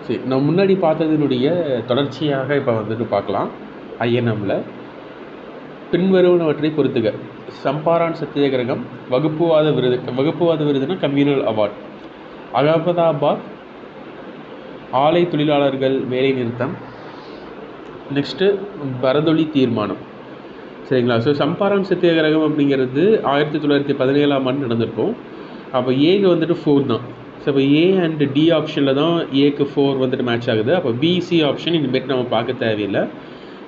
சரி, நம்ம முன்னாடி பார்த்ததினுடைய தொடர்ச்சியாக இப்போ வந்துட்டு பார்க்கலாம். ஐஎன்எம்மில் பின்வருவனவற்றை பொறுத்துக. சம்பாரான் சத்தியாகிரகம், வகுப்புவாத விருதுனா கம்யூனல் அவார்ட். அகமதாபாத் ஆலை தொழிலாளர்கள் வேலை நிறுத்தம். நெக்ஸ்ட்டு பரதொலி தீர்மானம். சரிங்களா? ஸோ சம்பாரான் சத்தியாகிரகம் அப்படிங்கிறது 1917 நடந்திருக்கும். அப்போ ஏக்கு வந்துட்டு 4 தான். ஸோ இப்போ ஏ அண்ட் டி ஆப்ஷனில் தான் ஏக்கு 4 வந்துட்டு மேட்ச் ஆகுது. அப்போ பிசி ஆப்ஷன் இனிமேட்டு நம்ம பார்க்க தேவையில்லை.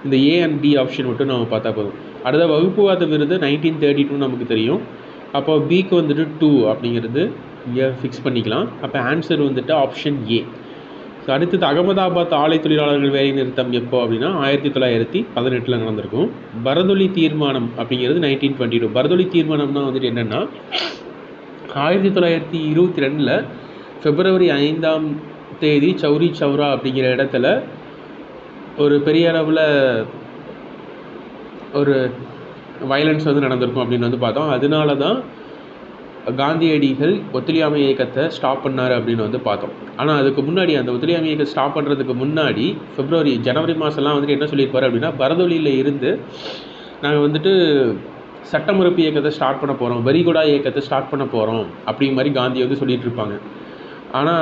இந்த ஏ அண்ட் டி ஆப்ஷன் மட்டும் நம்ம பார்த்தா போதும். அடுத்த வகுப்புவாத விருது 1932 நமக்கு தெரியும். அப்போ பிக்கு வந்துட்டு 2 அப்படிங்கிறது இங்கே ஃபிக்ஸ் பண்ணிக்கலாம். அப்போ ஆன்சர் வந்துட்டு ஆப்ஷன் ஏ. ஸோ அடுத்தது அகமதாபாத் ஆலை தொழிலாளர்கள் வேலை நிறுத்தம் எப்போ அப்படின்னா 1918 நடந்திருக்கும். பரதொலி தீர்மானம் அப்படிங்கிறது 1922. பரதொலி தீர்மானம்னா வந்துட்டு என்னென்னா 1922 பிப்ரவரி 5 சௌரி சௌரா அப்படிங்கிற இடத்துல ஒரு பெரிய அளவில் ஒரு வயலன்ஸ் வந்து நடந்திருக்கும் அப்படின்னு வந்து பார்த்தோம். அதனால தான் காந்தியடிகள் ஒத்துழையாமை இயக்கத்தை ஸ்டாப் பண்ணார் அப்படின்னு வந்து பார்த்தோம். ஆனால் அதுக்கு முன்னாடி அந்த ஒத்துழையாமை இயக்கத்தை ஸ்டாப் பண்ணுறதுக்கு முன்னாடி ஜனவரி மாதம்லாம் வந்துட்டு என்ன சொல்லியிருப்பார் அப்படின்னா, பரதொலியில் இருந்து நாங்கள் வந்துட்டு சட்டமறுப்பு இயக்கத்தை ஸ்டார்ட் பண்ண போகிறோம், வரிகுடா இயக்கத்தை ஸ்டார்ட் பண்ண போகிறோம் அப்படிங்கிற மாதிரி காந்தி வந்து சொல்லிகிட்டு இருப்பாங்க. ஆனால்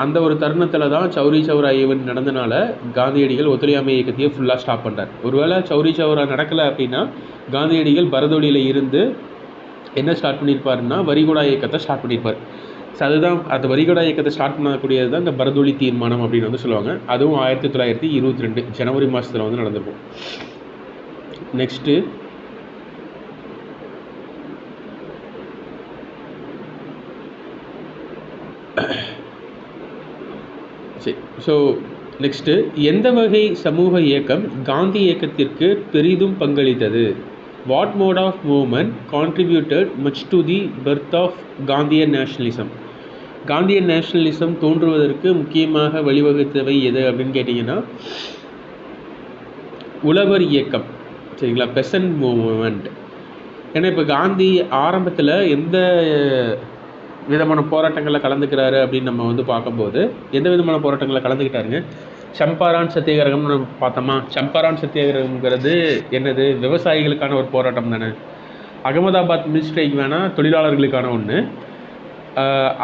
அந்த ஒரு தருணத்தில் தான் சௌரி சௌரா ஈவெண்ட் நடந்தனால காந்தியடிகள் ஒத்துழையாமை இயக்கத்தையே ஃபுல்லாக ஸ்டாப் பண்ணுறார். ஒருவேளை சௌரி சௌரா நடக்கலை அப்படின்னா காந்தியடிகள் பரதொலியில் இருந்து என்ன ஸ்டார்ட் பண்ணியிருப்பாருன்னா வரிகுடா இயக்கத்தை ஸ்டார்ட் பண்ணியிருப்பார். ஸோ அதுதான் அந்த வரிகுடா இயக்கத்தை ஸ்டார்ட் பண்ணக்கூடியது தான் இந்த பரதொலி தீர்மானம் அப்படின்னு வந்து சொல்லுவாங்க. அதுவும் 1922 ஜனவரி மாதத்தில் வந்து நடந்திருக்கும். நெக்ஸ்ட்டு சரி, ஸோ நெக்ஸ்ட்டு எந்த வகை சமூக இயக்கம் காந்தி இயக்கத்திற்கு பெரிதும் பங்களித்தது? What mode of movement contributed much to the birth of Gandhian nationalism? Gandhian nationalism தோன்றுவதற்கு முக்கியமாக வழிவகுத்தவை எது அப்படின்னு கேட்டிங்கன்னா உழவர் இயக்கம். சரிங்களா? Peasant movement. ஏன்னா இப்போ காந்தி ஆரம்பத்தில் எந்த விதமான போராட்டங்களில் கலந்துக்கிறாரு அப்படின்னு நம்ம வந்து பார்க்கும்போது எந்த விதமான போராட்டங்களில் கலந்துக்கிட்டாருங்க? சம்பாரான் சத்தியாகிரகம்னு பார்த்தோமா? சம்பாரான் சத்தியாகிரகம்ங்கிறது என்னது? விவசாயிகளுக்கான ஒரு போராட்டம் தானே. அகமதாபாத் மில் ஸ்ட்ரைக் வேணால் தொழிலாளர்களுக்கான ஒன்று.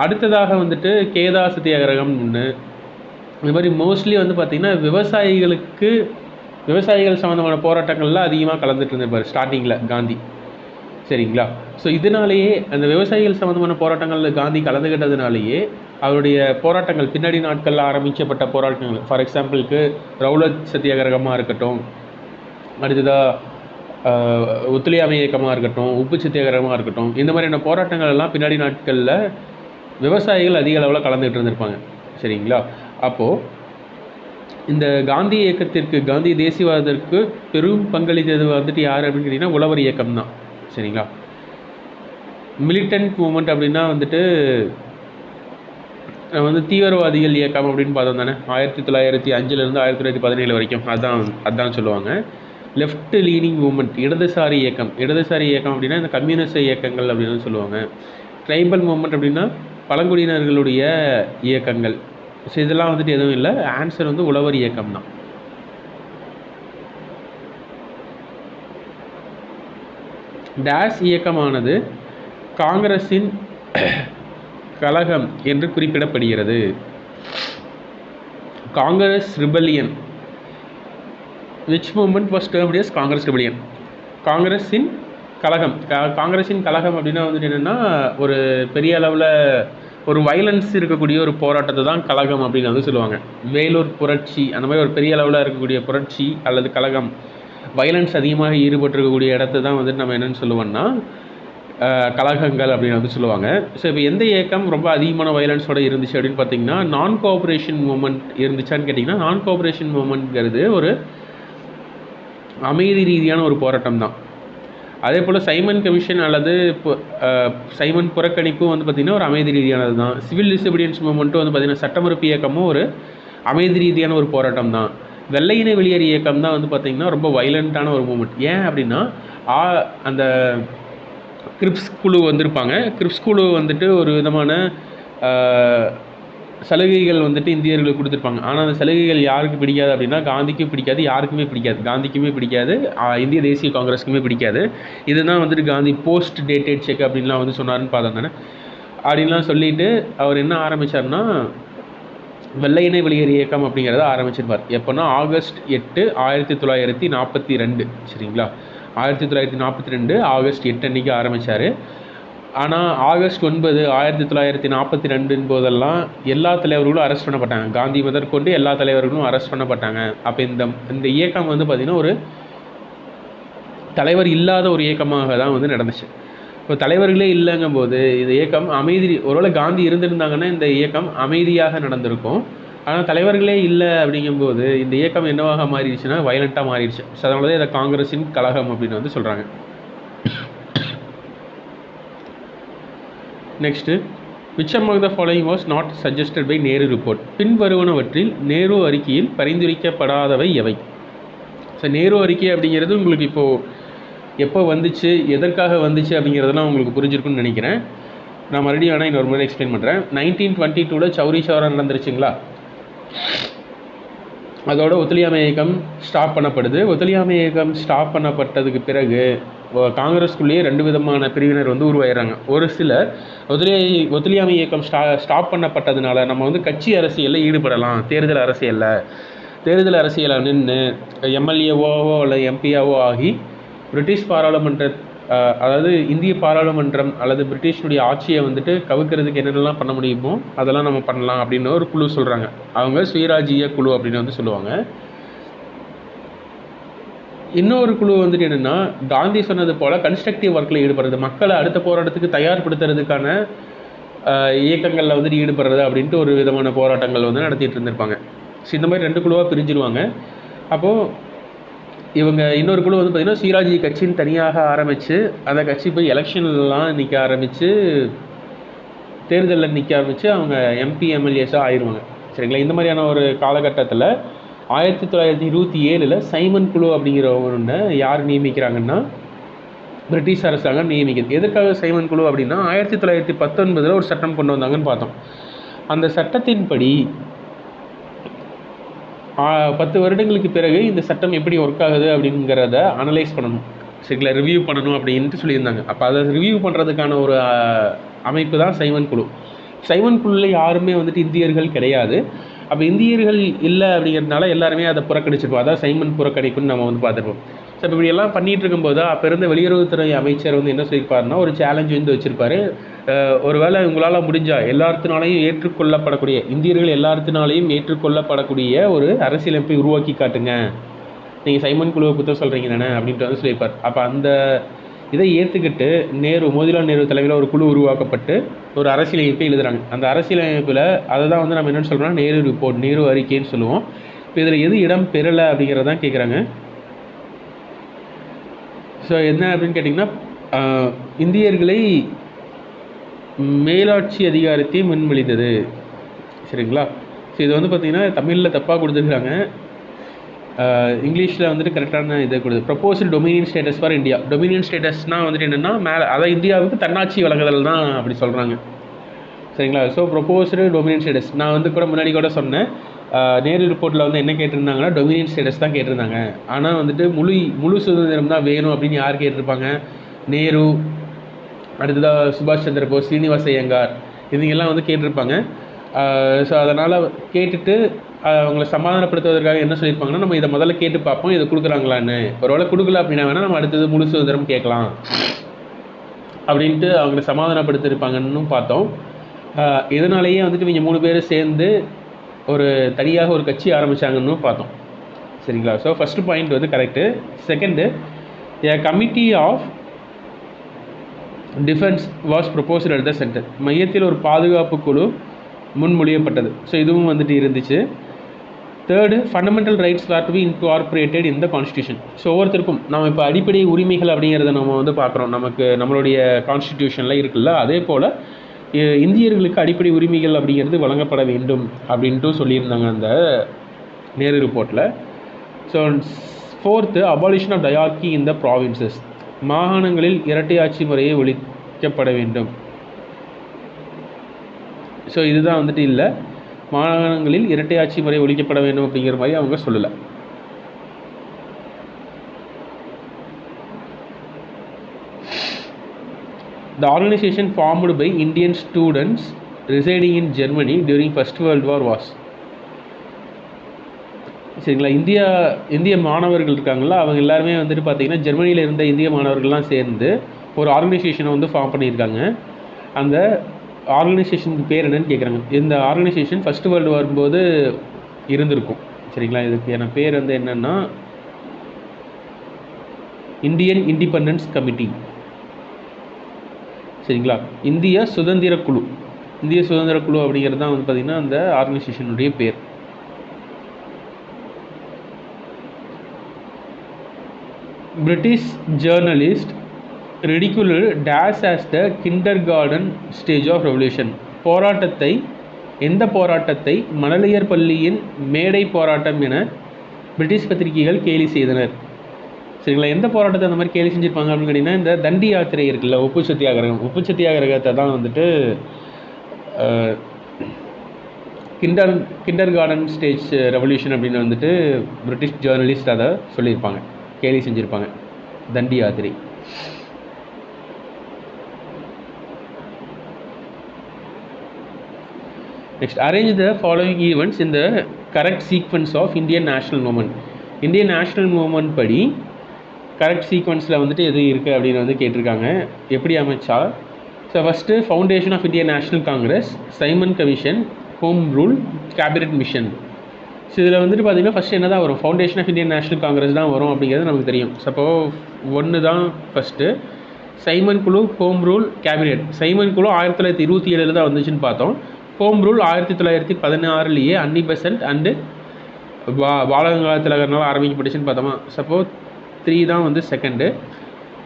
அடுத்ததாக வந்துட்டு கேதா சத்தியாகிரகம் ஒன்று. இந்த மாதிரி மோஸ்ட்லி வந்து பார்த்திங்கன்னா விவசாயிகள் சம்மந்தமான போராட்டங்கள்லாம் அதிகமாக கலந்துட்டு இருந்திருப்பார் ஸ்டார்டிங்கில் காந்தி. சரிங்களா? ஸோ இதனாலேயே அந்த விவசாயிகள் சம்மந்தமான போராட்டங்களில் காந்தி கலந்துக்கிட்டதுனாலேயே அவருடைய போராட்டங்கள் பின்னாடி நாட்களில் ஆரம்பிக்கப்பட்ட போராட்டங்கள், ஃபார் எக்ஸாம்பிளுக்கு ரவுலத் சத்தியாகிரகமாக இருக்கட்டும், அடுத்ததாக ஒத்துழையாமை இயக்கமாக இருக்கட்டும், உப்பு சத்தியாகிரகமாக இருக்கட்டும், இந்த மாதிரியான போராட்டங்கள் எல்லாம் பின்னாடி நாட்களில் விவசாயிகள் அதிக அளவில் கலந்துகிட்டு இருந்திருப்பாங்க. சரிங்களா? அப்போது இந்த காந்தி இயக்கத்திற்கு, காந்தி தேசியவாதத்திற்கு பெரும் பங்களித்தது வந்துட்டு யார் அப்படின்னு கேட்டிங்கன்னா உழவர் இயக்கம் தான். சரிங்களா? மிலிட்டன்ட் மூமெண்ட் அப்படின்னா வந்துட்டு வந்து தீவிரவாதிகள் இயக்கம் அப்படின்னு பார்த்தோம் தானே. 1905 1917 வரைக்கும் அதான் சொல்லுவாங்க. லெஃப்ட் லீனிங் மூமெண்ட், இடதுசாரி இயக்கம் அப்படின்னா இந்த கம்யூனிஸ்ட் இயக்கங்கள் அப்படின்னு சொல்லுவாங்க. ட்ரைபல் மூமெண்ட் அப்படின்னா பழங்குடியினர்களுடைய இயக்கங்கள். ஸோ இதெல்லாம் வந்துட்டு எதுவும் இல்லை. ஆன்சர் வந்து உழவர் இயக்கம் தான். டேஸ் இயக்கமானது காங்கிரஸின் கழகம் என்று குறிப்பிடப்படுகிறது. Congress rebellion. Which movement was termed as Congress rebellion? காங்கிரஸின் கழகம் அப்படின்னா வந்துட்டு என்னென்னா ஒரு பெரிய அளவில் ஒரு வைலன்ஸ் இருக்கக்கூடிய ஒரு போராட்டத்தை தான் கழகம் அப்படின்னு வந்து சொல்லுவாங்க. வேலூர் புரட்சி அந்த மாதிரி ஒரு பெரிய அளவில் இருக்கக்கூடிய புரட்சி அல்லது கழகம், வைலன்ஸ் அதிகமாக ஈடுபட்டிருக்கக்கூடிய இடத்த தான் வந்துட்டு நம்ம என்னென்னு சொல்லுவோம்னா கழகங்கள் அப்படின்னு வந்து சொல்லுவாங்க. ஸோ இப்போ எந்த இயக்கம் ரொம்ப அதிகமான வைலன்ஸோடு இருந்துச்சு அப்படின்னு பார்த்தீங்கன்னா நான் கோஆப்ரேஷன் மூமெண்ட் இருந்துச்சான்னு கேட்டிங்கன்னா நான் கோஆப்ரேஷன் மூமெண்ட்ங்கிறது ஒரு அமைதி ரீதியான ஒரு போராட்டம் தான். அதே போல் சைமன் கமிஷன் அல்லது சைமன் புறக்கணிப்பும் வந்து பார்த்திங்கன்னா ஒரு அமைதி ரீதியானது தான். சிவில் டிசபிடியன்ஸ் மூமெண்ட்டும் வந்து பார்த்திங்கன்னா சட்டமறுப்பு இயக்கமும் ஒரு அமைதி ரீதியான ஒரு போராட்டம் தான். வெள்ளையினை வெளியேறு இயக்கம் தான் வந்து பார்த்திங்கன்னா ரொம்ப வைலண்ட்டான ஒரு மூமெண்ட். ஏன் அப்படின்னா அந்த கிரிப்ஸ் குழு வந்திருப்பாங்க. கிரிப்ஸ் குழு வந்துட்டு ஒரு விதமான சலுகைகள் வந்துட்டு இந்தியர்களுக்கு கொடுத்துருப்பாங்க. ஆனால் அந்த சலுகைகள் யாருக்கு பிடிக்காது அப்படின்னா காந்திக்கும் பிடிக்காது, யாருக்குமே பிடிக்காது. காந்திக்குமே பிடிக்காது, இந்திய தேசிய காங்கிரஸுக்குமே பிடிக்காது. இதுதான் வந்துட்டு காந்தி போஸ்ட் டேட்டட் செக் அப்படின்லாம் வந்து சொன்னார்னு பார்த்தோம் தானே. அப்படின்லாம் சொல்லிட்டு அவர் என்ன ஆரம்பித்தார்னா வெள்ளையனே வெளியேறு இயக்கம் அப்படிங்கிறத ஆரம்பிச்சிருப்பார். எப்போனா August 8, 1942. சரிங்களா, 1942 August 8 அன்றைக்கி ஆரம்பித்தார். ஆனால் August 9, 1942 போதெல்லாம் எல்லா தலைவர்களும் அரெஸ்ட் பண்ணப்பட்டாங்க. காந்தி முதற்கொண்டு எல்லா தலைவர்களும் அரெஸ்ட் பண்ணப்பட்டாங்க. அப்போ இந்த இயக்கம் வந்து பார்த்திங்கன்னா ஒரு தலைவர் இல்லாத ஒரு இயக்கமாக தான் வந்து நடந்துச்சு. இப்போ தலைவர்களே இல்லைங்கும் போது இந்த இயக்கம் ஒருவேளை காந்தி இருந்திருந்தாங்கன்னா இந்த இயக்கம் அமைதியாக நடந்திருக்கும். ஆனால் தலைவர்களே இல்லை அப்படிங்கும்போது இந்த இயக்கம் என்னவாக மாறிடுச்சுன்னா வயலண்ட்டாக மாறிடுச்சு. ஸோ அதனால தான் இதை காங்கிரஸின் கழகம் அப்படின்னு வந்து சொல்கிறாங்க. Next, which among the following was not suggested by Nehru report? பின்வருவனவற்றில் நேரு அறிக்கையில் பரிந்துரைக்கப்படாதவை எவை? ஸோ நேரு அறிக்கை அப்படிங்கிறது உங்களுக்கு இப்போது எப்போ வந்துச்சு, எதற்காக வந்துச்சு அப்படிங்கிறதெல்லாம் உங்களுக்கு புரிஞ்சிருக்குன்னு நினைக்கிறேன். நான் மறுபடியும் வேணால் இன்னொரு முறை எக்ஸ்பிளைன் பண்ணுறேன். 1922 சௌரி சௌரா நடந்துருச்சுங்களா, அதோட ஒத்துழையாமை இயக்கம் ஸ்டாப் பண்ணப்படுது. ஒத்துழையாமை இயக்கம் ஸ்டாப் பண்ணப்பட்டதுக்கு பிறகு காங்கிரஸ்குள்ளேயே 2 விதமான பிரிவினர் வந்து உருவாயிடுறாங்க. ஒரு சிலர் ஒத்துழையாமை இயக்கம் ஸ்டாப் பண்ணப்பட்டதுனால நம்ம வந்து கட்சி அரசியலில் ஈடுபடலாம், தேர்தல் அரசியலை நின்று எம்எல்ஏவோ அல்லது எம்பியாவோ ஆகி பிரிட்டிஷ் பாராளுமன்ற அதாவது இந்திய பாராளுமன்றம் அல்லது பிரிட்டிஷனுடைய ஆட்சியை வந்துட்டு கவுக்கிறதுக்கு என்னென்னலாம் பண்ண முடியுமோ அதெல்லாம் நம்ம பண்ணலாம் அப்படின்னு ஒரு குழு சொல்கிறாங்க. அவங்க சுயராஜ்ய குழு அப்படின்னு வந்து சொல்லுவாங்க. இன்னொரு குழு வந்துட்டு என்னென்னா, காந்தி சொன்னது போல் கன்ஸ்ட்ரக்டிவ் ஒர்க்கில் ஈடுபடுறது, மக்களை அடுத்த போராட்டத்துக்கு தயார்படுத்துறதுக்கான இயக்கங்களில் வந்துட்டு ஈடுபடுறது அப்படின்ட்டு ஒரு விதமான போராட்டங்கள் வந்து நடத்திட்டு இருந்திருப்பாங்க. ஸோ இந்த மாதிரி 2 குழுவாக பிரிஞ்சிருவாங்க. அப்போது இவங்க இன்னொரு குழு வந்து பார்த்திங்கன்னா சுயராஜ்ய கட்சின்னு தனியாக ஆரம்பித்து அந்த கட்சி போய் எலெக்ஷன்லாம் நிற்க ஆரம்பித்து தேர்தலில் நிற்க ஆரம்பித்து அவங்க எம்பி எம்எல்ஏஸாக ஆயிடுவாங்க. சரிங்களா, இந்த மாதிரியான ஒரு காலகட்டத்தில் 1927 சைமன் குழு அப்படிங்கிற ஒன்று யார் நியமிக்கிறாங்கன்னா பிரிட்டிஷ் அரசாங்கம் நியமிக்குது. எதற்காக சைமன் குழு அப்படின்னா 1919 ஒரு சட்டம் கொண்டு வந்தாங்கன்னு பார்த்தோம். அந்த சட்டத்தின்படி 10 வருடங்களுக்கு பிறகு இந்த சட்டம் எப்படி ஒர்க் ஆகுது அப்படிங்கிறத அனலைஸ் பண்ணணும், சரிங்களா, ரிவ்யூ பண்ணணும் அப்படின்ட்டு சொல்லியிருந்தாங்க. அப்போ அதை ரிவ்யூ பண்ணுறதுக்கான ஒரு அமைப்பு தான் சைமன் குழு. சைமன் குழுவில் யாருமே வந்துட்டு இந்தியர்கள் கிடையாது. அப்போ இந்தியர்கள் இல்லை அப்படிங்கிறதுனால எல்லாருமே அதை புறக்கணிச்சிருப்போம். அதான் சைமன் புறக்கணிப்புன்னு நம்ம வந்து பார்த்துருப்போம். ஸோ இப்போ இப்படி எல்லாம் பண்ணிகிட்டு இருக்கும்போது அப்போ இருந்த வெளியுறவுத்துறை அமைச்சர் வந்து என்ன சொல்லியிருப்பாருன்னா ஒரு சேலஞ்ச் வந்து வச்சுருப்பார். ஒருவேளை உங்களால் முடிஞ்சால் எல்லாத்தினாலையும் ஏற்றுக்கொள்ளப்படக்கூடிய இந்தியர்கள் எல்லாத்தினாலையும் ஏற்றுக்கொள்ளப்படக்கூடிய ஒரு அரசியலமைப்பை உருவாக்கி காட்டுங்க, நீங்கள் சைமன் குழுவை குற்றம் சொல்கிறீங்க தானே அப்படின்ட்டு வந்து சொல்லியிருப்பார். அப்போ அந்த இதை ஏற்றுக்கிட்டு மோதிலால் நேரு தலைமையில் ஒரு குழு உருவாக்கப்பட்டு ஒரு அரசியலமைப்பை எழுதுகிறாங்க. அந்த அரசியலமைப்பில் அதை தான் வந்து நம்ம என்னென்னு சொல்கிறோம்னா நேரு ரிப்போர்ட், நேரு அறிக்கைன்னு சொல்லுவோம். இப்போ இதில் எது இடம் பெறலை அப்படிங்கிறதான் கேட்குறாங்க. ஸோ என்ன அப்படின்னு கேட்டிங்கன்னா இந்தியர்களை மேலாட்சி அதிகாரத்தை முன்மொழிந்தது. சரிங்களா, ஸோ இது வந்து பார்த்திங்கன்னா தமிழில் தப்பாக கொடுத்துருக்காங்க, இங்கிலீஷில் வந்துட்டு கரெக்டான இதை கொடுத்து proposed dominion status for India. Dominion ஸ்டேட்டஸ்னால் வந்துட்டு என்னென்னா அதான் இந்தியாவுக்கு தன்னாட்சி வழங்குதல் தான் அப்படி சொல்கிறாங்க. சரிங்களா, ஸோ ப்ரப்போஸ்டு டொமினியன் ஸ்டேட்டஸ் நான் வந்து கூட முன்னாடி கூட சொன்னேன். நேரு ரிப்போர்ட்டில் வந்து என்ன கேட்டிருந்தாங்கன்னா டொமினியன் ஸ்டேட்டஸ் தான் கேட்டிருந்தாங்க. ஆனால் வந்துட்டு முழு சுதந்திரம் தான் வேணும் அப்படின்னு யார் கேட்டிருப்பாங்க? நேரு, அடுத்ததாக சுபாஷ் சந்திர போஸ், ஸ்ரீனிவாச ஐயங்கார், இவங்கெல்லாம் வந்து கேட்டிருப்பாங்க. ஸோ அதனால் கேட்டுட்டு அவங்கள சமாதானப்படுத்துவதற்காக என்ன சொல்லியிருப்பாங்கன்னா நம்ம இதை முதல்ல கேட்டு பார்ப்போம், இதை கொடுக்குறாங்களான்னு. ஒருவேளை கொடுக்கல அப்படின்னா வேணால் நம்ம அடுத்தது முழு சுதந்திரம் கேட்கலாம் அப்படின்ட்டு அவங்கள சமாதானப்படுத்திருப்பாங்கன்னு பார்த்தோம். இதனாலேயே வந்துட்டு இவங்க 3 பேர் சேர்ந்து ஒரு தனியாக ஒரு கட்சி ஆரம்பித்தாங்கன்னு பார்த்தோம். சரிங்களா, ஸோ ஃபஸ்ட்டு பாயிண்ட் வந்து correct. Second, committee of defence was proposed at the centre. மையத்தில் ஒரு பாதுகாப்பு குழு முன்மொழியப்பட்டது. ஸோ இதுவும் வந்துட்டு இருந்துச்சு. Third, fundamental rights are to be incorporated in the constitution. So ஒவ்வொருத்தருக்கும் நம்ம இப்போ அடிப்படை உரிமைகள் அப்படிங்கிறத நம்ம வந்து பார்க்குறோம், நம்மளுடைய கான்ஸ்டிடியூஷனில் இருக்குல்ல, அதே போல் இந்தியர்களுக்கு அடிப்படை உரிமைகள் அப்படிங்கிறது வழங்கப்பட வேண்டும் அப்படின்ட்டு சொல்லியிருந்தாங்க அந்த நேரு ரிப்போர்ட்டில். So fourth, abolition of dyarchy in the provinces. மாகாணங்களில் இரட்டை ஆட்சி முறையை ஒழிக்கப்பட வேண்டும். ஸோ இதுதான் வந்துட்டு இல்லை. மாகாணங்களில் இரட்டை ஆட்சி முறை ஒழிக்கப்பட வேண்டும் அப்படிங்கிற மாதிரி அவங்க சொல்லலை. The organization formed by Indian students residing in Germany during First World War was. சரிங்களா, இந்திய மாணவர்கள் இருக்காங்களா, அவங்க எல்லாருமே வந்துட்டு பார்த்தீங்கன்னா ஜெர்மனியில் இருந்த இந்திய மாணவர்கள்லாம் சேர்ந்து ஒரு ஆர்கனைசேஷனை வந்து ஃபார்ம் பண்ணியிருக்காங்க. அந்த ஆர்கனைசேஷனுக்கு பேர் என்னன்னு கேட்குறாங்க. இந்த ஆர்கனைசேஷன் ஃபஸ்ட்டு வேர்ல்டு வரும்போது இருந்திருக்கும். சரிங்களா, இதுக்கான பேர் வந்து என்னென்னா இந்தியன் இண்டிபெண்டன்ஸ் கமிட்டி. சரிங்களா, இந்திய சுதந்திர குழு அப்படிங்கிறது தான் வந்து பார்த்திங்கன்னா அந்த ஆர்கனைசேஷனுடைய பேர். British journalist ridiculed dash as the kindergarten stage of revolution. எந்த போராட்டத்தை மழலையர் பள்ளியின் மேடை போராட்டம் என பிரிட்டிஷ் பத்திரிகைகள் கேலி செய்தனர். சரிங்களா, எந்த போராட்டத்தை அந்த மாதிரி கேலி செஞ்சுருப்பாங்க அப்படின்னு கேட்டிங்கன்னா இந்த தண்டி யாத்திரை இருக்குல்ல, உப்பு சத்தியாகிரகத்தை தான் வந்துட்டு கிண்டர் கார்டன் ஸ்டேஜ் ரெவல்யூஷன் அப்படின்னு வந்துட்டு பிரிட்டிஷ் ஜேர்னலிஸ்ட் அதை சொல்லியிருப்பாங்க, கேலி செஞ்சுருப்பாங்க, தண்டி யாத்திரை. Next, arrange the following events in the correct sequence of Indian national movement. Indian national movement படி கரெக்ட் சீக்வன்ஸில் வந்துட்டு எது இருக்குது அப்படின்னு வந்து கேட்டிருக்காங்க. எப்படி அமைச்சா? So first foundation of Indian National Congress, Simon Commission, Home Rule, Cabinet Mission. So இதில் வந்துட்டு பார்த்திங்கன்னா ஃபஸ்ட்டு என்ன தான் வரும்? Foundation of Indian National Congress தான் வரும் அப்படிங்கிறது நமக்கு தெரியும். சப்போ ஒன்று தான் ஃபஸ்ட்டு. சைமன் குழு, ஹோம் ரூல், கேபினெட். சைமன் குழு 1927 தான் வந்துச்சுன்னு பார்த்தோம். Home Rule 1916 Annie Besant and Balagangadhara திலகர்னால் ஆரம்பிக்கப்பட்டுச்சுன்னு பார்த்தோமா. சப்போ 3 தான் வந்து செகண்டு.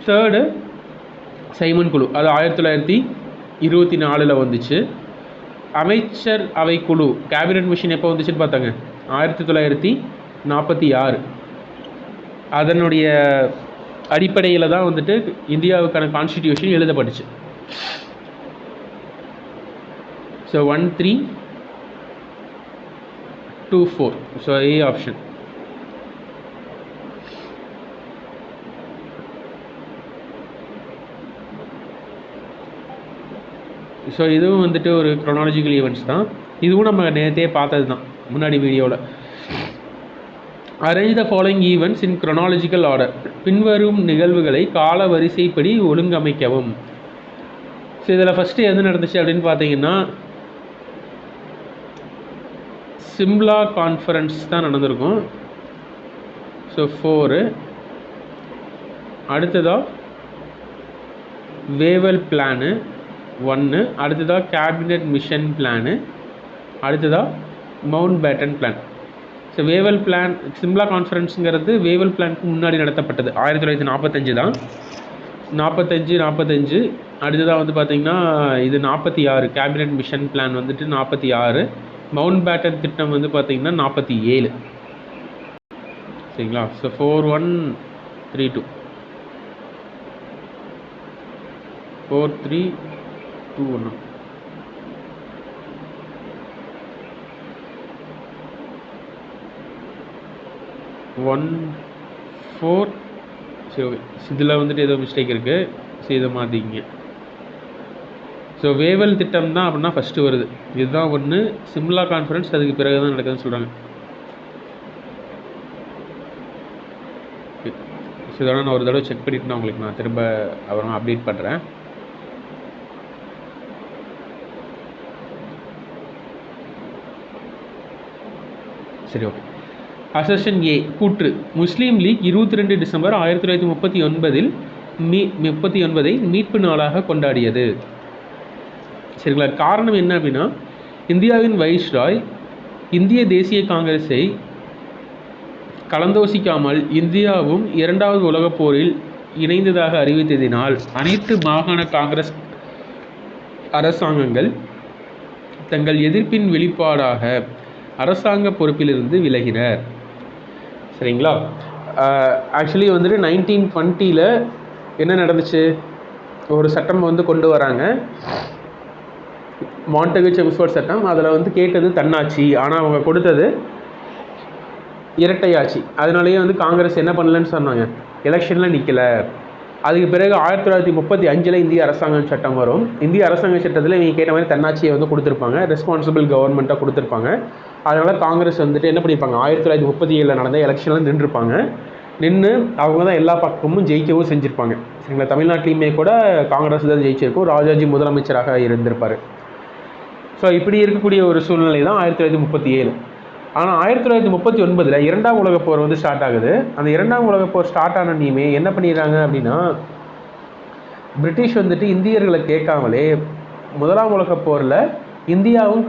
தேர்டு சைமன் குழு, அது 1924 வந்துச்சு. அமைச்சர் அவை குழு, கேபினட் மிஷன் எப்போ வந்துச்சுன்னு பார்த்தாங்க? 1946. அதனுடைய அடிப்படையில் தான் வந்துட்டு இந்தியாவுக்கான கான்ஸ்டிடியூஷன் எழுதப்பட்டுச்சு. So 1324. So A option. So இதுவும் வந்துட்டு ஒரு க்ரோனாலஜிக்கல் ஈவெண்ட்ஸ் தான். இதுவும் நம்ம நேற்றே பார்த்தது தான் முன்னாடி வீடியோவில். Arrange the following events in chronological order. பின்வரும் நிகழ்வுகளை கால வரிசைப்படி ஒழுங்கமைக்கவும். ஸோ இதில் ஃபஸ்ட்டு எது நடந்துச்சு அப்படின்னு பார்த்தீங்கன்னா சிம்லா கான்ஃபரன்ஸ் தான் நடந்திருக்கும். ஸோ 4. அடுத்ததாக வேவல் பிளானு 1. அடுத்ததாக கேபினட் மிஷன் பிளானு. அடுத்ததாக Mountbatten plan. So Wavell plan, Shimla கான்ஃபரன்ஸுங்கிறது வேவல் பிளானுக்கு முன்னாடி நடத்தப்பட்டது. 1945 தான். 45. அடுத்ததாக வந்து பார்த்திங்கன்னா இது 46. கேபினட் மிஷன் பிளான் வந்துட்டு 46. மவுண்ட் பேட்டன் திட்டம் வந்து பார்த்திங்கன்னா 47. சரிங்களா. ஸோ 4132 4321. சரி, ஓகே. இதில் வந்துட்டு ஏதோ மிஸ்டேக் இருக்குது. சரி, இதை மாற்றிக்கிங்க. ஸோ வேவல் திட்டம் தான் அப்படின்னா ஃபஸ்ட்டு வருது. இதுதான் ஒன்று. சிம்லா கான்ஃபரன்ஸ் அதுக்கு பிறகு தான் நடக்குதுன்னு சொல்கிறாங்க. ஸோ இதோட நான் ஒரு தடவை செக் பண்ணிவிட்டு உங்களுக்கு நான் திரும்ப அப்புறமா அப்டேட் பண்ணுறேன். சரி, ஓகே. அசர்ஷன் ஏ, கூற்று. முஸ்லீம் லீக் 22 டிசம்பர் 1939 மீட்பு நாளாக கொண்டாடியது. சரிங்களா. காரணம் என்ன அப்படின்னா இந்தியாவின் வைஸ்ராய் இந்திய தேசிய காங்கிரஸை கலந்தோசிக்காமல் இந்தியாவும் 2வது உலகப் போரில் இணைந்ததாக அறிவித்ததினால் அனைத்து மாகாண காங்கிரஸ் அரசாங்கங்கள் தங்கள் எதிர்ப்பின் வெளிப்பாடாக அரசாங்க பொறுப்பிலிருந்து விலகினர். சரிங்களா. ஆக்சுவலி வந்துட்டு 1920 என்ன நடந்துச்சு? ஒரு சட்டம் வந்து கொண்டு வராங்க. மாண்டகு செம்ஸ்ஃபோர்ட் சட்டம். அதில் வந்து கேட்டது தன்னாட்சி, ஆனால் அவங்க கொடுத்தது இரட்டை ஆட்சி. அதனாலேயே வந்து காங்கிரஸ் என்ன பண்ணலன்னு சொன்னாங்க, எலெக்ஷனில் நிற்கலை. அதுக்கு பிறகு 1935 இந்திய அரசாங்க சட்டம் வரும். இந்திய அரசாங்க சட்டத்தில் இவங்க கேட்ட மாதிரி தன்னாட்சியை வந்து கொடுத்துருப்பாங்க, ரெஸ்பான்சிபிள் கவர்மெண்ட்டாக கொடுத்துருப்பாங்க. அதனால் காங்கிரஸ் வந்துட்டு என்ன பண்ணியிருப்பாங்க, 1937 நடந்த எலெக்ஷனில் நின்றுருப்பாங்க. நின்று அவங்க தான் எல்லா பக்கமும் ஜெயிக்கவும் செஞ்சுருப்பாங்க. சரிங்களா, தமிழ்நாட்டிலையுமே கூட காங்கிரஸ் தான் ஜெயிச்சிருக்கும், ராஜாஜி முதலமைச்சராக இருந்திருப்பார். ஸோ இப்படி இருக்கக்கூடிய ஒரு சூழ்நிலை தான் 1937. ஆனால் 1939 இரண்டாம் உலகப் போர் வந்து ஸ்டார்ட் ஆகுது. அந்த இரண்டாம் உலகப் போர் ஸ்டார்ட் ஆனோடனே என்ன பண்ணிடுறாங்க அப்படின்னா, பிரிட்டிஷ் வந்துட்டு இந்தியர்களை கேட்காமலே முதலாம் உலகப் போரில் இந்தியாவும்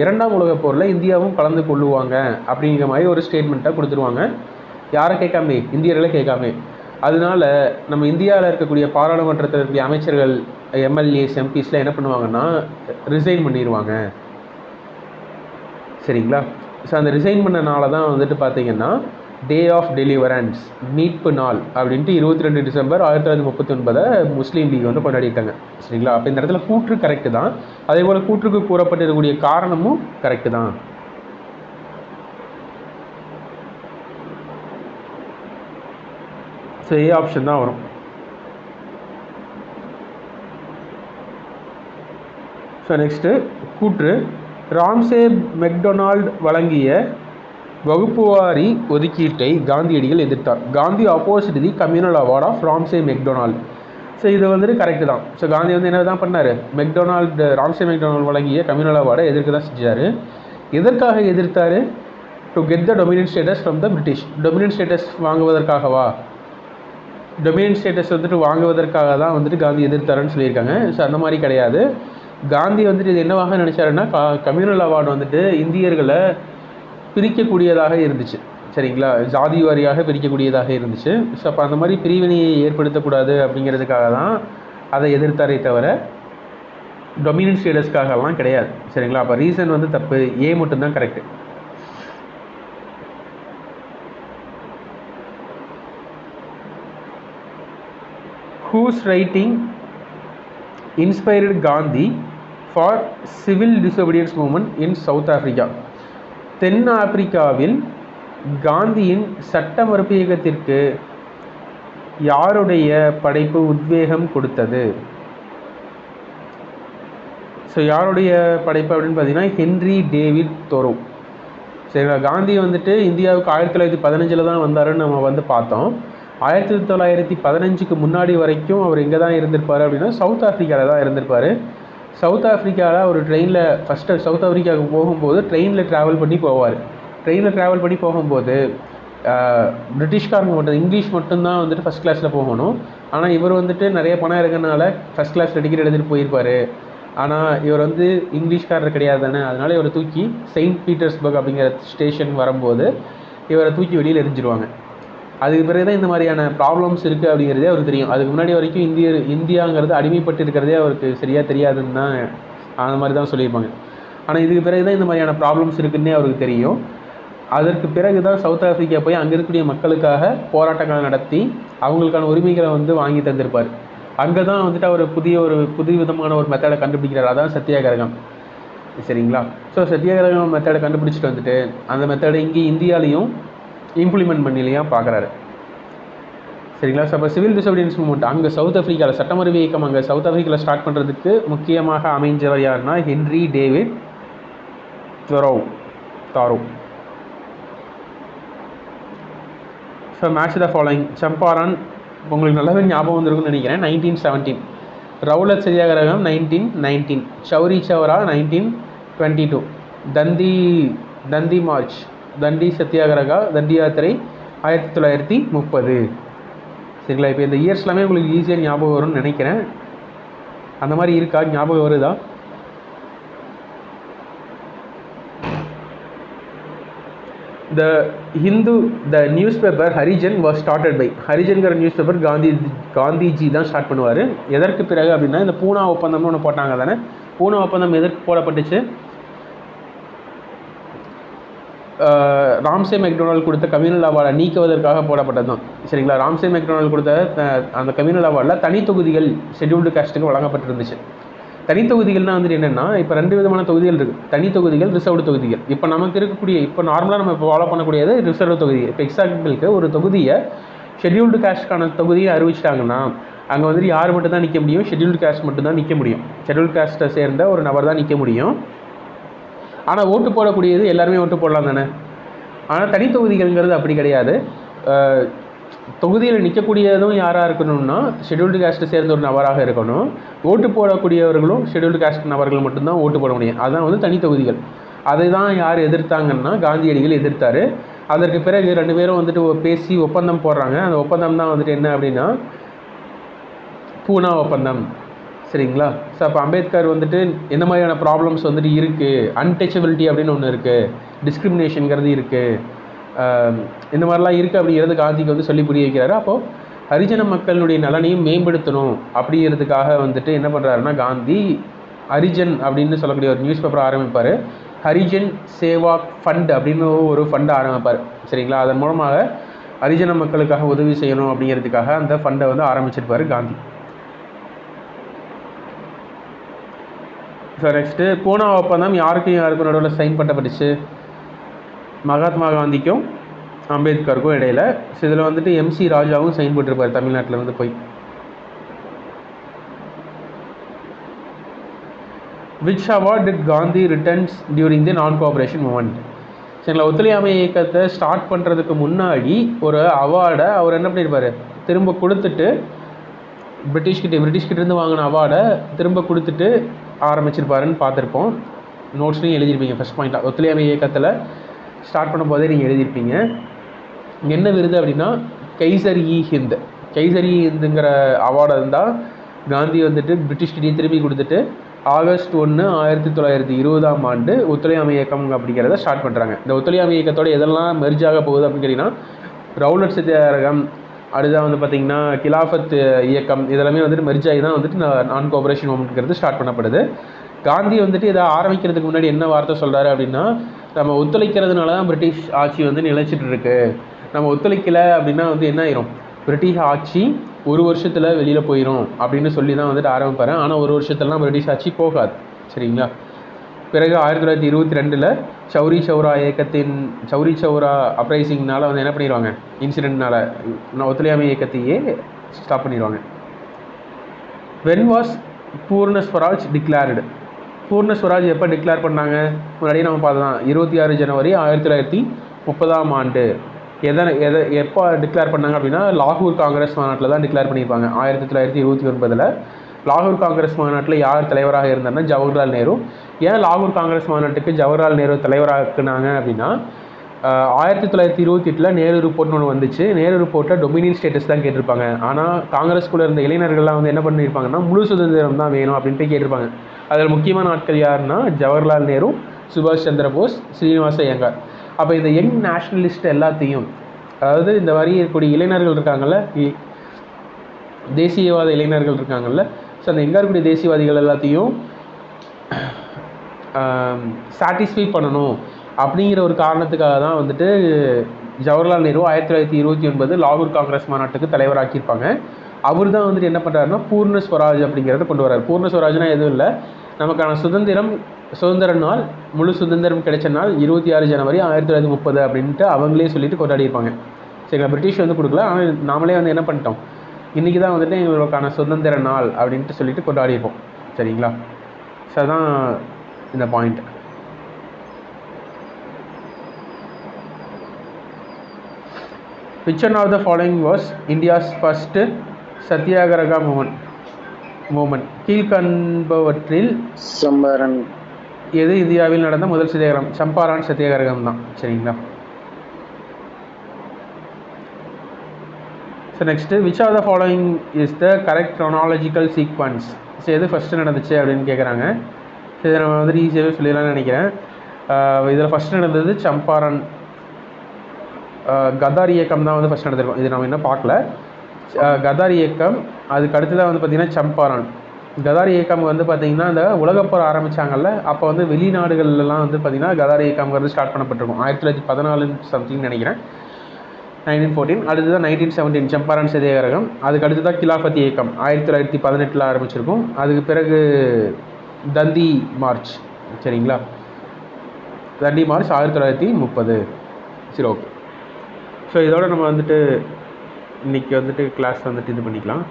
இரண்டாம் உலகப் போரில் இந்தியாவும் கலந்து கொள்ளுவாங்க அப்படிங்கிற மாதிரி ஒரு ஸ்டேட்மெண்ட்டாக கொடுத்துருவாங்க. யாரை கேட்காமே, இந்தியர்களை கேட்காமே. அதனால நம்ம இந்தியாவில் இருக்கக்கூடிய பாராளுமன்றத்தில் இருக்கக்கூடிய அமைச்சர்கள், எம்எல்ஏஸ், எம்பிஸ்லாம் என்ன பண்ணுவாங்கன்னா ரிசைன் பண்ணிடுவாங்க. சரிங்களா. ஸோ அந்த ரிசைன் பண்ணனால தான் வந்துட்டு பார்த்தீங்கன்னா டே ஆஃப் டெலிவரன்ஸ், மீட்பு நாள் அப்படின்ட்டு 22 டிசம்பர் 1939 முஸ்லீம் லீக் வந்து கொண்டாடிட்டாங்க. சரிங்களா. அப்போ இந்த இடத்துல கூற்று கரெக்டு தான், அதே போல் கூற்றுக்கு கூறப்பட்டிருக்கக்கூடிய காரணமும் கரெக்டு தான். ஸோ ஏ ஆப்ஷன் தான் வரும். ஸோ நெக்ஸ்ட்டு கூற்று, ராம்சே மெக்டொனால்ட் வழங்கிய வகுப்புவாரி ஒதுக்கீட்டை காந்தியடிகள் எதிர்த்தார். Gandhi opposite the communal award of Ramsay MacDonald. So இது வந்துட்டு கரெக்டு தான். ஸோ காந்தி வந்து என்ன தான் பண்ணார், ராம்சே மெக்டொனால்ட் வழங்கிய கம்யூனல் அவார்டை எதிர்க்க தான் செஞ்சார். எதற்காக எதிர்த்தார்? To get the dominant status from the British. Dominant status வாங்குவதற்காகவா? டொமினன்ட் ஸ்டேட்டஸ் வந்துட்டு வாங்குவதற்காக தான் வந்துட்டு காந்தி எதிர்த்தாருன்னு சொல்லியிருக்காங்க. ஸோ அந்த மாதிரி கிடையாது. காந்தி வந்துட்டு இது என்னவாக நினச்சாருன்னா, கம்யூனல் அவார்டு வந்துட்டு இந்தியர்களை பிரிக்கக்கூடியதாக இருந்துச்சு. சரிங்களா, ஜாதி வாரியாக பிரிக்கக்கூடியதாக இருந்துச்சு. ஸோ அப்போ அந்த மாதிரி பிரிவினையை ஏற்படுத்தக்கூடாது அப்படிங்கிறதுக்காக தான் அதை எதிர்த்தாரே தவிர டொமினன்ட் ஸ்டேட்டஸ்க்காகலாம் கிடையாது. சரிங்களா. அப்போ ரீசன் வந்து தப்பு, ஏ மட்டும்தான் correct. Whose writing inspired Gandhi for civil disobedience movement in South Africa. தென் ஆப்பிரிக்காவில் காந்தியின் சட்ட மறுப்பு இயக்கத்திற்கு யாருடைய படைப்பு உத்வேகம் கொடுத்தது? ஸோ யாருடைய படைப்பு அப்படின்னு பார்த்தீங்கன்னா ஹென்றி டேவிட் தோரோ. சரிங்களா. காந்தி வந்துட்டு இந்தியாவுக்கு 1915 தான் வந்தாருன்னு நம்ம வந்து பார்த்தோம். 1915க்கு முன்னாடி வரைக்கும் அவர் எங்கே தான் இருந்திருப்பார் அப்படின்னா சவுத் ஆஃப்ரிக்காவில் தான் இருந்திருப்பார். சவுத் ஆஃப்ரிக்காவில் ஒரு ட்ரெயினில் ஃபஸ்ட்டு சவுத் ஆஃப்ரிக்காவுக்கு போகும்போது ட்ரெயினில் ட்ராவல் பண்ணி போவார். ட்ரெயினில் ட்ராவல் பண்ணி போகும்போது பிரிட்டிஷ்காரங்க மட்டும் இங்கிலீஷ் மட்டும்தான் வந்துட்டு ஃபஸ்ட் கிளாஸில் போகணும். ஆனால் இவர் வந்துட்டு நிறைய பணம் இருக்கிறனால ஃபஸ்ட் கிளாஸில் டிக்கெட் எடுத்துகிட்டு போயிருப்பார். ஆனால் இவர் வந்து இங்கிலீஷ்காரர் கிடையாது தானே, அதனால் இவரை தூக்கி செயின்ட் பீட்டர்ஸ்பர்க் அப்படிங்கிற ஸ்டேஷன் வரும்போது இவரை தூக்கி வெளியில் எரிஞ்சிருவாங்க. அதுக்கு பிறகு தான் இந்த மாதிரியான ப்ராப்ளம்ஸ் இருக்குது அப்படிங்கிறதே அவருக்கு தெரியும். அதுக்கு முன்னாடி வரைக்கும் இந்தியாங்கிறது அடிமைப்பட்டு இருக்கிறதே அவருக்கு சரியாக தெரியாதுன்னு தான் அந்த மாதிரி தான் சொல்லியிருப்பாங்க. ஆனால் இதுக்கு பிறகு தான் இந்த மாதிரியான ப்ராப்ளம்ஸ் இருக்குன்னே அவருக்கு தெரியும். அதற்கு பிறகு தான் சவுத் ஆஃப்ரிக்கா போய் அங்கே இருக்கக்கூடிய மக்களுக்காக போராட்டங்களை நடத்தி அவங்களுக்கான உரிமைகளை வந்து வாங்கி தந்திருப்பார். அங்கே தான் வந்துட்டு அவர் புதிய விதமான ஒரு மெத்தடை கண்டுபிடிக்கிறார். அதான் சத்தியாகிரகம். சரிங்களா. ஸோ சத்தியாகிரகம் மெத்தடை கண்டுபிடிச்சிட்டு வந்துட்டு அந்த மெத்தடை இங்கே இந்தியாலையும் இம்ப்ளிமெண்ட் பண்ணிலையா பார்க்குறாரு. சரிங்களா. ஸோ அப்போ சிவில் டிசோபீடியன்ஸ் மூவ்மெண்ட் அங்கே சவுத் ஆஃப்ரிக்காவில் சட்டமறுப்பு இயக்கம் அங்கே சவுத் ஆஃப்ரிக்காவில் ஸ்டார்ட் பண்ணுறதுக்கு முக்கியமாக அமைஞ்சவர் யாருன்னா Henry David Thoreau. So match the following. Champaran உங்களுக்கு நல்லாவே ஞாபகம் வந்திருக்குன்னு நினைக்கிறேன், 1917. ரவுலட் சத்தியாகிரகம் 1919. சௌரி சௌரா 1922. தந்தி மார்ச், தண்டி சத்தியாகிரகா, தண்டி யாத்திரை 1930. சரிங்களா. இப்போ இந்த இயர்ஸ் எல்லாமே உங்களுக்கு ஈஸியாக ஞாபகம் வரும்னு நினைக்கிறேன். அந்த மாதிரி இருக்கா, ஞாபகம் வருதா? The newspaper Harijan was started by ஹரிஜன்கிற நியூஸ் பேப்பர் காந்திஜி தான் ஸ்டார்ட் பண்ணுவார். எதற்கு பிறகு அப்படின்னா இந்த பூனா ஒப்பந்தம்னு ஒன்று போட்டாங்க தானே. பூனா ஒப்பந்தம் எதற்கு போடப்பட்டுச்சு? ராம்சே மெக்டொனால்ட் கொடுத்த கம்யூனல் அவார்டை நீக்குவதற்காக போடப்பட்டது தான். சரிங்களா. ராம்சே மெக்டொனால்ட் கொடுத்த அந்த கம்யூனல் அவார்டில் தனி தொகுதிகள் ஷெட்யூல்டு காஸ்ட்டுக்கு வழங்கப்பட்டிருந்துச்சு. தனி தொகுதிகள்னால் வந்துட்டு என்னென்னா, இப்போ 2 விதமான தொகுதிகள் இருக்குது. தனி தொகுதிகள், ரிசர்வ்டு தொகுதிகள். இப்போ நமக்கு இருக்கக்கூடிய இப்போ நார்மலாக நம்ம இப்போ ஃபாலோ பண்ணக்கூடியது ரிசர்வ் தொகுதி. இப்போ எக்ஸாம்பிளுக்கு ஒரு தொகுதியை ஷெட்யூல்டு காஸ்ட்கான தொகுதியை அறிவிச்சிட்டாங்கன்னா, அங்கே வந்துட்டு யார் மட்டும் தான் நிற்க முடியும்? ஷெட்யூல்டு காஸ்ட் மட்டும் தான் நிற்க முடியும். ஷெட்யூல்டு காஸ்ட்டை சேர்ந்த ஒரு நபர் தான் நிற்க முடியும். ஆனால் ஓட்டு போடக்கூடியது எல்லாருமே ஓட்டு போடலாம் தானே. ஆனால் தனி தொகுதிகள்ங்கிறது அப்படி கிடையாது. தொகுதியில் நிற்கக்கூடியதும் யாராக இருக்கணும்னா ஷெட்யூல்டு காஸ்ட்டை சேர்ந்த ஒரு நபராக இருக்கணும். ஓட்டு போடக்கூடியவர்களும் ஷெட்யூல்டு காஸ்ட் நபர்கள் மட்டும்தான் ஓட்டு போட முடியும். அதுதான் வந்து தனி தொகுதிகள். அதை தான் யார் எதிர்த்தாங்கன்னா காந்தியடிகள் எதிர்த்தார். அதற்கு பிறகு 2 பேரும் வந்துட்டு பேசி ஒப்பந்தம் போடுறாங்க. அந்த ஒப்பந்தம் தான் வந்துட்டு என்ன அப்படின்னா பூனா ஒப்பந்தம். சரிங்களா? ஸோ அப்போ அம்பேத்கர் வந்துட்டு எந்த மாதிரியான ப்ராப்ளம்ஸ் வந்துட்டு இருக்குது, அன்டச்சபிலிட்டி அப்படின்னு ஒன்று இருக்குது, டிஸ்கிரிமினேஷனுங்கிறது இருக்குது, இந்த மாதிரிலாம் இருக்குது அப்படிங்கிறது காந்திக்கு வந்து சொல்லி புரிய வைக்கிறாரு. அப்போது ஹரிஜன மக்களுடைய நலனையும் மேம்படுத்தணும் அப்படிங்கிறதுக்காக வந்துட்டு என்ன பண்ணுறாருன்னா காந்தி ஹரிஜன் அப்படின்னு சொல்லக்கூடிய ஒரு நியூஸ் பேப்பர் ஆரம்பிப்பார். ஹரிஜன் சேவா ஃபண்ட் அப்படின்னு ஒரு ஃபண்டை ஆரம்பிப்பார். சரிங்களா? அதன் மூலமாக ஹரிஜன மக்களுக்காக உதவி செய்யணும் அப்படிங்கிறதுக்காக அந்த ஃபண்டை வந்து ஆரம்பிச்சிருப்பார் காந்தி. ஸோ நெக்ஸ்ட்டு பூனா ஒப்பந்தம் யாருக்கும் நடுவில் சைன் பண்ணப்பட்டுச்சு? மகாத்மா காந்திக்கும் அம்பேத்கருக்கும் இடையில். ஸோ இதில் வந்துட்டு MC ராஜாவும் சைன் போட்டிருப்பார் தமிழ்நாட்டிலேருந்து போய். Which award did Gandhi returns during the நான் கோஆப்ரேஷன் மூமெண்ட்? சரிங்களா? ஒத்துழையாமை இயக்கத்தை ஸ்டார்ட் பண்ணுறதுக்கு முன்னாடி ஒரு அவார்டை அவர் என்ன பண்ணியிருப்பார், திரும்ப கொடுத்துட்டு பிரிட்டிஷ்கிட்டேருந்து வாங்கின அவார்டை திரும்ப கொடுத்துட்டு ஆரம்பிச்சிருப்பாருன்னு பார்த்துருப்போம். நோட்ஸ்லையும் எழுதியிருப்பீங்க. ஃபஸ்ட் பாயிண்ட்டாக ஒத்துழையாமை இயக்கத்தில் ஸ்டார்ட் பண்ணும்போதே நீங்கள் எழுதியிருப்பீங்க. என்ன விருது அப்படின்னா கைசர்-இ-ஹிந்த். கைசர்-இ-ஹிந்துங்கிற அவார்டை இருந்தால் காந்தி வந்துட்டு பிரிட்டிஷ்கிட்டே திரும்பி கொடுத்துட்டு ஆகஸ்ட் 1, 1920ஆம் ஆண்டு ஒத்துழையாமை இயக்கம் அப்படிங்கிறத ஸ்டார்ட் பண்ணுறாங்க. இந்த ஒத்துழையாமை இயக்கத்தோடு எதெல்லாம் மெர்ஜாக போகுது அப்படின்னு கேட்டிங்கன்னா ரவுலட் சத்தியாகிரகம், அடுத்ததான் வந்து பார்த்திங்கன்னா கிலாஃபத் இயக்கம், இதெல்லாமே வந்துட்டு மெர்ஜாகி தான் வந்துட்டு நான் கோஆப்ரேஷன் மூமெண்ட்ங்கிறது ஸ்டார்ட் பண்ணப்படுது. காந்தி வந்துட்டு இதை ஆரம்பிக்கிறதுக்கு முன்னாடி என்ன வார்த்தை சொல்கிறாரு அப்படின்னா, நம்ம ஒத்துழைக்கிறதுனால தான் பிரிட்டிஷ் ஆட்சி வந்து நிலைச்சிட்டு இருக்கு. நம்ம ஒத்துழைக்கலை அப்படின்னா வந்து என்ன ஆயிரும், பிரிட்டிஷ் ஆட்சி 1 வருஷத்தில் வெளியில் போயிடும் அப்படின்னு சொல்லி தான் வந்துட்டு ஆரம்பிப்பார். ஆனால் 1 வருஷத்துலலாம் பிரிட்டிஷ் ஆட்சி போகாது. சரிங்களா? பிறகு 1922 சௌரி சௌரா இயக்கத்தின் சௌரி சௌரா அப்ரைசிங்னால் வந்து என்ன பண்ணிடுவாங்க, இன்சிடென்ட்னால ஒத்துழையாமை இயக்கத்தையே ஸ்டாப் பண்ணிடுவாங்க. வென் வாஸ் பூர்ண ஸ்வராஜ் டிக்ளேர்டு? பூர்ண ஸ்வராஜ் எப்போ டிக்ளேர் பண்ணாங்க? முன்னாடியே நம்ம பார்த்தோம், 26 ஜனவரி 1930ஆம் ஆண்டு. எப்போ டிக்ளேர் பண்ணாங்க அப்படின்னா லாகூர் காங்கிரஸ் மாநாட்டில் தான் டிக்ளேர் பண்ணியிருப்பாங்க. 1929 லாகூர் காங்கிரஸ் மாநாட்டில் யார் தலைவராக இருந்தார்னா ஜவஹர்லால் நேரு. ஏன் லாகூர் காங்கிரஸ் மாநாட்டுக்கு ஜவஹர்லால் நேரு தலைவராக்குனாங்க அப்படின்னா 1928 நேரு ரிப்போர்ட்னு ஒன்று வந்துச்சு. நேரு ரிப்போர்ட்டில் டொமினியன் ஸ்டேட்டஸ் தான் கேட்டிருப்பாங்க. ஆனால் காங்கிரஸ்குள்ளே இருந்த இளைஞர்கள்லாம் வந்து என்ன பண்ணியிருப்பாங்கன்னா முழு சுதந்திரம் தான் வேணும் அப்படின்ட்டு கேட்டிருப்பாங்க. அதில் முக்கியமான ஆட்கள் யாருன்னா ஜவஹர்லால் நேரு, சுபாஷ் சந்திர போஸ், ஸ்ரீனிவாச ஐயங்கார். அப்போ இந்த யங் நேஷ்னலிஸ்ட் எல்லாத்தையும், அதாவது இந்த மாதிரி இருக்கக்கூடிய இளைஞர்கள் இருக்காங்கள்ல, தேசியவாத இளைஞர்கள் இருக்காங்கள்ல, ஸோ அந்த எங்கே இருக்கக்கூடிய தேசியவாதிகள் எல்லாத்தையும் சாட்டிஸ்ஃபை பண்ணணும் அப்படிங்கிற ஒரு காரணத்துக்காக தான் வந்துட்டு ஜவஹர்லால் நேரு 1929 லாகூர் காங்கிரஸ் மாநாட்டுக்கு தலைவராக்கியிருப்பாங்க. அவர் தான் வந்துட்டு என்ன பண்ணுறாருன்னா பூர்ண ஸ்வராஜ் அப்படிங்கிறத கொண்டு வர்றாரு. பூர்ண ஸ்வராஜ்னால் எதுவும் இல்லை, நமக்கான சுதந்திர நாள், முழு சுதந்திரம் கிடைச்ச நாள் 26 ஜனவரி 1930 அப்படின்ட்டு அவங்களே சொல்லிட்டு கொண்டாடியிருப்பாங்க. சரிங்களா? பிரிட்டிஷ் வந்து கொடுக்கல, ஆனால் நாமளே வந்து என்ன பண்ணிட்டோம், இன்றைக்கி தான் வந்துட்டு இவங்களுக்கான சுதந்திர நாள் அப்படின்ட்டு சொல்லிட்டு கொண்டாடியிருப்போம். சரிங்களா? ஸோ அதான் இந்த point. Which one of the following was India's first satyagraha movement? கீழ்காண்பவற்றில் சம்பாரன் எது இந்தியாவில் நடந்த முதல் சத்தியாகிரகம்? சம்பாரன் சத்தியாகிரகம் தான். சரிங்களா? So next which of the following is the correct chronological sequence? So எது ஃபஸ்ட்டு நடந்துச்சு அப்படின்னு கேட்குறாங்க. ஸோ இதை நம்ம வந்துட்டு ஈஸியாகவே சொல்லிடலாம்னு நினைக்கிறேன். இதில் ஃபஸ்ட்டு நடந்தது சம்பாரன் கதார் இயக்கம் தான் வந்து ஃபஸ்ட் நடந்திருக்கும். இது நம்ம இன்னும் பார்க்கல. கதார் இயக்கம், அதுக்கு அடுத்ததாக வந்து பார்த்திங்கன்னா சம்பாரன். கதார் இயக்கம் வந்து பார்த்திங்கன்னா இந்த உலகப்போர் ஆரம்பித்தாங்கல்ல, அப்போ வந்து வெளிநாடுகள்லாம் வந்து பார்த்திங்கன்னா கதார் இயக்கம்ங்கிறது ஸ்டார்ட் பண்ணப்பட்டிருக்கும். 1914 சம்திங் நினைக்கிறேன், 1914. அடுத்ததான் 1917 சம்பாரன் சத்தியாகிரகம். அதுக்கு அடுத்து தான் கிலாஃபத் இயக்கம் 1918 ஆரம்பிச்சிருக்கும். அதுக்கு பிறகு தண்டி மார்ச். சரிங்களா, தண்டி மார்ச் 1930. சரி, ஓகே. ஸோ இதோட நம்ம வந்துட்டு இன்றைக்கி வந்துட்டு கிளாஸ் வந்துட்டு இது பண்ணிக்கலாம்.